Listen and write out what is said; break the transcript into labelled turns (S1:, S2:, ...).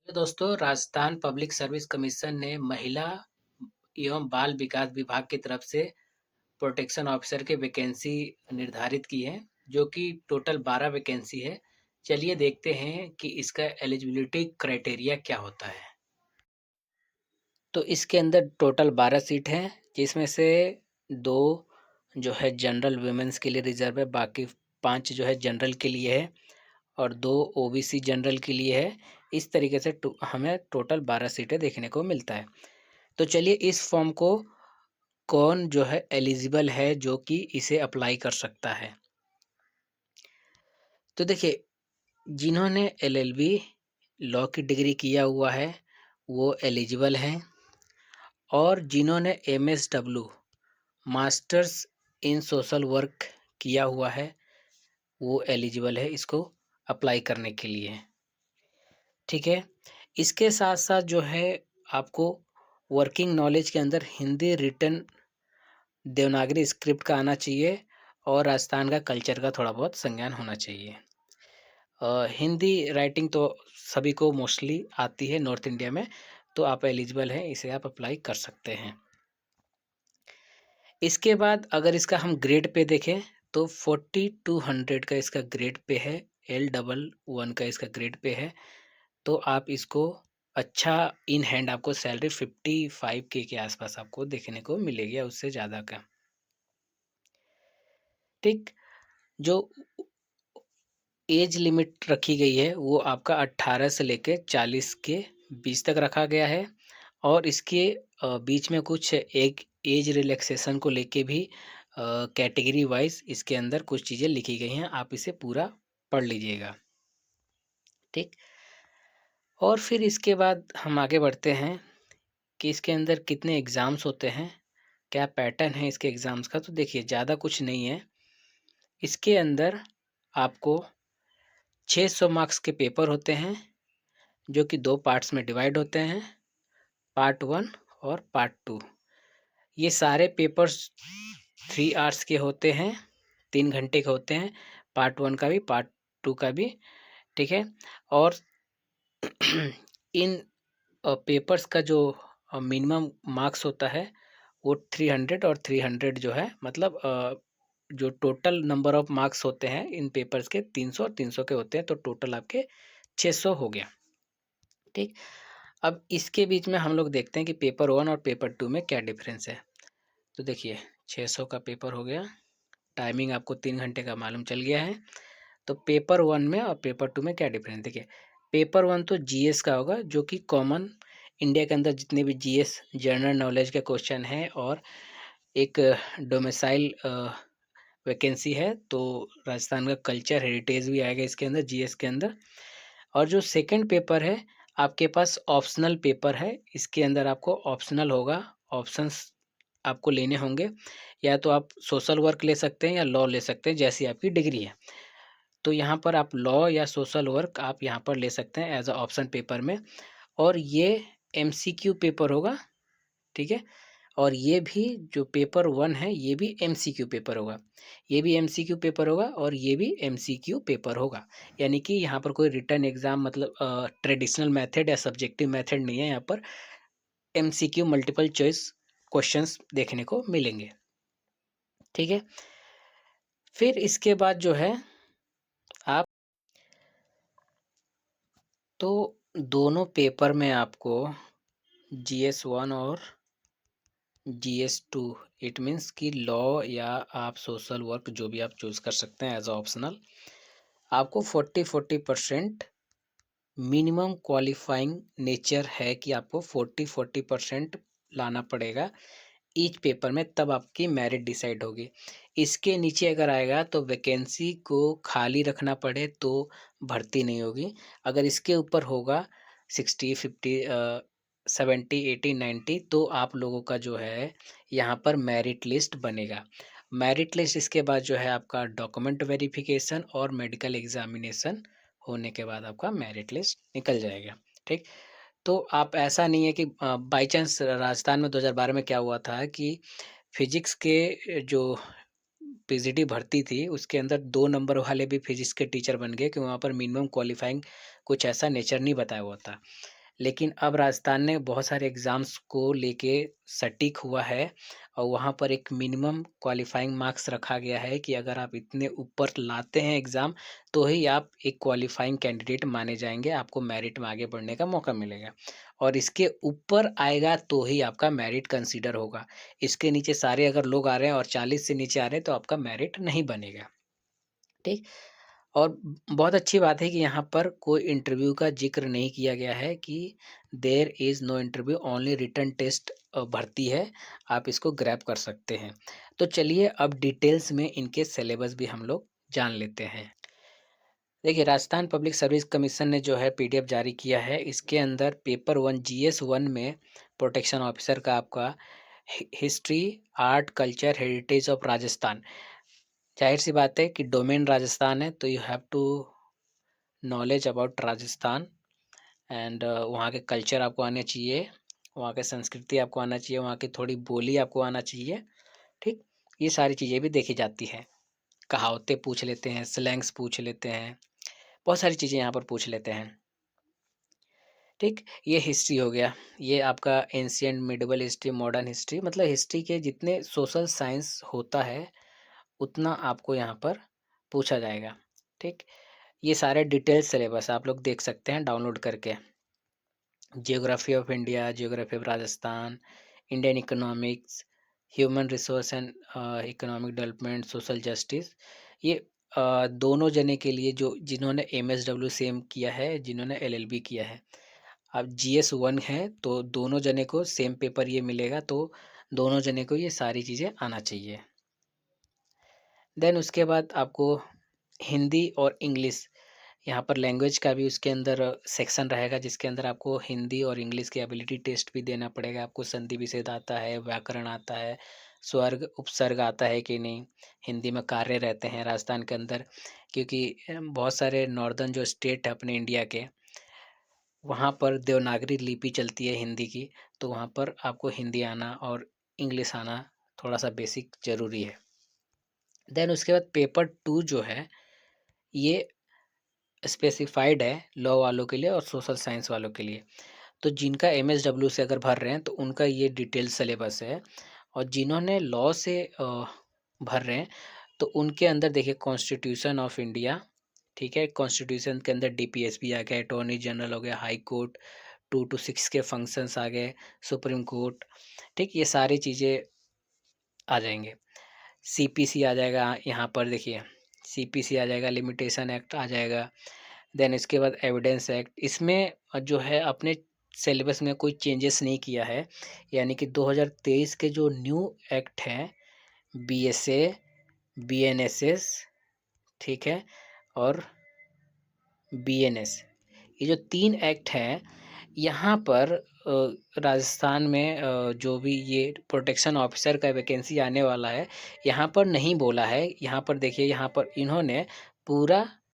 S1: तो दोस्तों, Rajasthan public service commission ने महिला एवं बाल विकास विभाग की तरफ से प्रोटेक्शन ऑफिसर की वैकेंसी निर्धारित की है, जो कि टोटल 12 वैकेंसी है। चलिए देखते हैं कि इसका एलिजिबिलिटी क्राइटेरिया क्या होता है। तो इसके अंदर टोटल 12 सीट हैं, जिसमें से 2 जो है जनरल वुमेन्स के लिए रिजर्व है, बाकी 5 जो है जनरल के लिए है और 2 ओबीसी जनरल के लिए है। इस तरीके से हमें टोटल 12 सीटें देखने को मिलता है। तो चलिए इस फॉर्म को कौन जो है एलिजिबल है जो कि इसे अप्लाई कर सकता है। तो देखिए, जिन्होंने एलएलबी लॉ की डिग्री किया हुआ है वो एलिजिबल हैं, और जिन्होंने MSW masters in social work किया हुआ है वो एलिजिबल है इसको अप्लाई करने के लिए। ठीक है, इसके साथ साथ जो है आपको वर्किंग नॉलेज के अंदर हिंदी रिटन देवनागरी स्क्रिप्ट का आना चाहिए और राजस्थान का कल्चर का थोड़ा बहुत संज्ञान होना चाहिए। हिंदी राइटिंग तो सभी को मोस्टली आती है नॉर्थ इंडिया में, तो आप एलिजिबल हैं, इसे आप अप्लाई कर सकते हैं। इसके बाद अगर इसका हम ग्रेड पे देखें तो 4200 का इसका ग्रेड पे है, L11 का इसका ग्रेड पे है। तो आप इसको अच्छा इन हैंड आपको सैलरी 55K के आसपास आपको देखने को मिलेगी या उससे ज़्यादा का। ठीक, जो एज लिमिट रखी गई है वो आपका 18 से लेकर 40 के बीच तक रखा गया है, और इसके बीच में कुछ एक एज रिलैक्सेशन को लेके भी कैटेगरी वाइज इसके अंदर कुछ चीज़ें लिखी गई हैं, आप इसे पूरा पढ़ लीजिएगा। ठीक, और फिर इसके बाद हम आगे बढ़ते हैं कि इसके अंदर कितने एग्ज़ाम्स होते हैं, क्या पैटर्न है इसके एग्ज़ाम्स का। तो देखिए, ज़्यादा कुछ नहीं है। इसके अंदर आपको 600 मार्क्स के पेपर होते हैं, जो कि 2 पार्ट्स में डिवाइड होते हैं, पार्ट 1 और पार्ट 2। ये सारे पेपर्स 3 आवर्स के होते हैं, 3 घंटे के होते हैं, पार्ट 1 का भी पार्ट 2 का भी। ठीक है, और इन पेपर्स का जो मिनिमम मार्क्स होता है वो 300 और 300 जो है, मतलब जो टोटल नंबर ऑफ मार्क्स होते हैं इन पेपर्स के 300 और 300 के होते हैं, तो टोटल आपके 600 हो गया। ठीक, अब इसके बीच में हम लोग देखते हैं कि पेपर 1 और पेपर 2 में क्या डिफरेंस है। तो देखिए, 600 का पेपर हो गया, टाइमिंग आपको 3 घंटे का मालूम चल गया है। तो पेपर 1 में और पेपर 2 में क्या डिफरेंस, देखिए पेपर 1 तो जीएस का होगा, जो कि कॉमन इंडिया के अंदर जितने भी जीएस जनरल नॉलेज के क्वेश्चन हैं, और एक डोमिसाइल वैकेंसी है, तो राजस्थान का कल्चर हेरिटेज भी आएगा इसके अंदर जीएस के अंदर। और जो सेकंड पेपर है आपके पास ऑप्शनल पेपर है, इसके अंदर आपको ऑप्शनल होगा, ऑप्शंस आपको लेने होंगे, या तो आप सोशल वर्क ले सकते हैं या लॉ ले सकते हैं, जैसी आपकी डिग्री है। तो यहाँ पर आप लॉ या सोशल वर्क आप यहाँ पर ले सकते हैं एज अ ऑप्शन पेपर में, और ये एमसीक्यू पेपर होगा। ठीक है, और ये भी जो पेपर 1 है ये भी एमसीक्यू पेपर होगा, ये भी एमसीक्यू पेपर होगा और ये भी एमसीक्यू पेपर होगा। यानी कि यहाँ पर कोई रिटन एग्जाम, मतलब ट्रेडिशनल मेथड या सब्जेक्टिव मेथड नहीं है, यहाँ पर एमसीक्यू मल्टीपल चॉइस क्वेश्चंस देखने को मिलेंगे। ठीक है, फिर इसके बाद जो है आप, तो दोनों पेपर में आपको GS1 और GS2, इट मीन्स कि लॉ या आप सोशल वर्क जो भी आप चूज़ कर सकते हैं एज ऑप्शनल, आपको 40% मिनिमम क्वालिफाइंग नेचर है कि आपको 40% लाना पड़ेगा ईच पेपर में, तब आपकी मेरिट डिसाइड होगी। इसके नीचे अगर आएगा तो वैकेंसी को खाली रखना पड़े तो भर्ती नहीं होगी। अगर इसके ऊपर होगा 60, 50, 70, 80, 90, तो आप लोगों का जो है यहाँ पर मेरिट लिस्ट बनेगा। मेरिट लिस्ट इसके बाद जो है आपका डॉक्यूमेंट वेरिफिकेशन और मेडिकल एग्जामिनेशन होने के बाद आपका मेरिट लिस्ट निकल जाएगा। ठीक, तो आप, ऐसा नहीं है कि बाई चांस राजस्थान में 2012 में क्या हुआ था कि फिजिक्स के जो पीजीटी भर्ती थी उसके अंदर 2 नंबर वाले भी फिजिक्स के टीचर बन गए, कि वहाँ पर मिनिमम क्वालिफाइंग कुछ ऐसा नेचर नहीं बताया हुआ था। लेकिन अब राजस्थान ने बहुत सारे एग्ज़ाम्स को लेके सटीक हुआ है और वहाँ पर एक मिनिमम क्वालिफ़ाइंग मार्क्स रखा गया है कि अगर आप इतने ऊपर लाते हैं एग्ज़ाम, तो ही आप एक क्वालिफ़ाइंग कैंडिडेट माने जाएँगे, आपको मेरिट में आगे बढ़ने का मौका मिलेगा। और इसके ऊपर आएगा तो ही आपका मेरिट कंसीडर होगा। इसके नीचे सारे अगर लोग आ रहे हैं और 40 से नीचे आ रहे हैं तो आपका मेरिट नहीं बनेगा। ठीक? और बहुत अच्छी बात है कि यहाँ पर कोई इंटरव्यू का ज़िक्र नहीं किया गया है कि there is no interview, only written test भर्ती है, आप इसको ग्रैब कर सकते हैं। तो चलिए अब डिटेल्स में इनके सिलेबस भी हम लोग जान लेते हैं। देखिए, राजस्थान पब्लिक सर्विस कमीशन ने जो है पीडीएफ जारी किया है, इसके अंदर पेपर 1 जीएस 1 में प्रोटेक्शन ऑफिसर का आपका history, art, culture, heritage of Rajasthan. ज़ाहिर-सी बात है कि डोमेन राजस्थान है, तो you have to knowledge about Rajasthan and वहाँ के कल्चर आपको आने चाहिए, वहाँ की संस्कृति आपको आना चाहिए, वहाँ की थोड़ी बोली आपको आना चाहिए, ठीक? ये सारी चीज़ें भी देखी जाती हैं। कहावतें पूछ लेते हैं, स्लैंग्स पूछ लेते हैं, बहुत सारी चीज़ें यहाँ पर पूछ लेते हैं, ठीक? ये हिस्ट्री हो गया, ये आपका ancient, medieval history, modern history, मतलब हिस्ट्री के जितने सोशल साइंस होता है, उतना आपको यहाँ पर पूछा जाएगा, ठीक? ये सारे डिटेल सिलेबस आप लोग देख सकते हैं डाउनलोड करके। Geography of India, geography of Rajasthan, Indian economics, human resource and economic development, social justice, ये दोनों जने के लिए जो जिन्होंने एमएसडब्ल्यू सेम किया है, जिन्होंने एलएलबी किया है। अब जीएस 1 है तो दोनों जने को सेम पेपर ये मिलेगा, तो दोनों जने को ये सारी चीज़ें आना चाहिए। देन उसके बाद आपको हिंदी और इंग्लिश, यहाँ पर लैंग्वेज का भी उसके अंदर सेक्शन रहेगा, जिसके अंदर आपको हिंदी और इंग्लिश की एबिलिटी टेस्ट भी देना पड़ेगा। आपको संधि विच्छेद आता है, व्याकरण आता है, स्वर्ग उपसर्ग आता है कि नहीं, हिंदी में कार्य रहते हैं राजस्थान के अंदर, क्योंकि बहुत सारे नॉर्दर्न जो स्टेट है अपने इंडिया के, वहाँ पर देवनागरी लिपि चलती है हिंदी की, तो वहाँ पर आपको हिंदी आना और इंग्लिश आना थोड़ा सा बेसिक ज़रूरी है। देन उसके बाद पेपर 2 जो है, ये स्पेसिफाइड है लॉ वालों के लिए और सोशल साइंस वालों के लिए। तो जिनका एमएसडब्ल्यू से अगर भर रहे हैं तो उनका ये डिटेल सिलेबस है, और जिन्होंने लॉ से भर रहे हैं तो उनके अंदर देखिए कॉन्स्टिट्यूशन ऑफ इंडिया, ठीक है? कॉन्स्टिट्यूशन के अंदर डीपीएसपी आ गया, अटॉर्नी जनरल हो गया, हाई कोर्ट, 2 टू 6 के फंक्शंस आ गए, सुप्रीम कोर्ट, ठीक? ये सारी चीज़ें आ जाएँगे। सीपीसी आ जाएगा यहाँ पर देखिए, सीपीसी आ जाएगा, लिमिटेशन एक्ट आ जाएगा। देन इसके बाद एविडेंस एक्ट, इसमें जो है अपने सिलेबस में कोई चेंजेस नहीं किया है, यानी कि 2023 के जो न्यू एक्ट हैं, बीएसए, बीएनएसएस, ठीक है? और बीएनएस, ये जो 3 एक्ट हैं, यहाँ पर राजस्थान में जो भी ये प्रोटेक्शन ऑफिसर का वैकेंसी आने वाला है, यहाँ पर नहीं बोला है। यहाँ पर देखिए, यहाँ पर इन्होंने पूरा